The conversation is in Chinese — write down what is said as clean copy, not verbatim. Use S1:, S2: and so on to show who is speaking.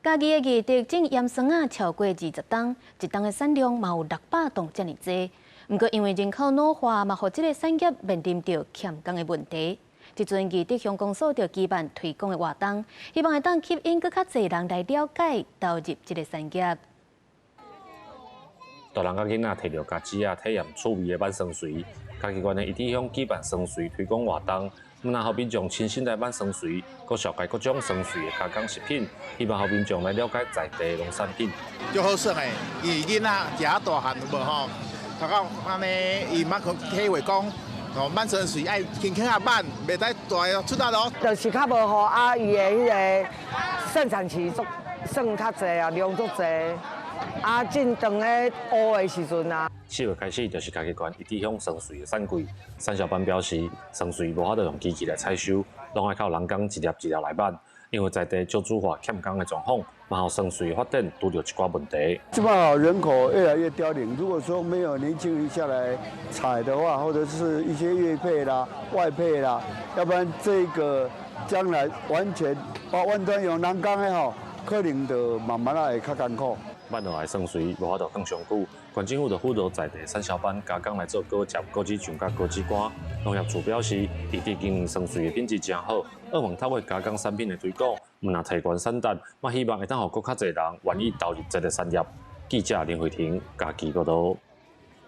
S1: 家己的艺术种盐酸啊超过20吨，一吨的产量嘛有600吨这么多。不过因为人口老化，嘛，互这个产业面临着欠工的问题。即阵艺术乡公所就举办推广的活动，希望会当吸引更较侪人来了解投入这个产业。
S2: 大人甲囡仔摕着家己啊体验趣味的挽酸水，家己县的一体乡举办酸水推广活动，然后民众亲身来挽酸水，佮绍介各种酸水的加工食品，希望互民众来了解在地的农产品。
S3: 足好耍的，因为囡仔食大汉有无吼，头到安尼伊捌去体会讲，哦，挽酸水爱轻轻啊挽，袂使大出大咯。
S4: 就是较无好啊，伊的迄个生产期算较济啊，量足济。啊，正当咧乌的时阵啊
S2: 4月开始就是家己县一体乡酸水的产季。产销班表示，酸水无法度用机器来采收，拢爱靠人工一粒一粒来挽。因为在地少子化欠工的状况，嘛互酸水的发展拄着一寡问题。
S5: 这帮人口越来越凋零，如果说没有年轻人下来采的话，或者是一些业配啦、外配啦，要不然这个将来完全完全用人工的吼，可能就慢慢会较艰苦。
S2: 挽落来酸水无法度放上久，县政府就辅导在地产销班加工来做果汁、果子酱、甲果子干。农业处表示，异地经营酸水的品质真好，希望透过加工产品的推广，若提悬产值，嘛希望会当互更较侪人愿意投入这个产业。记者林慧婷，家己报道。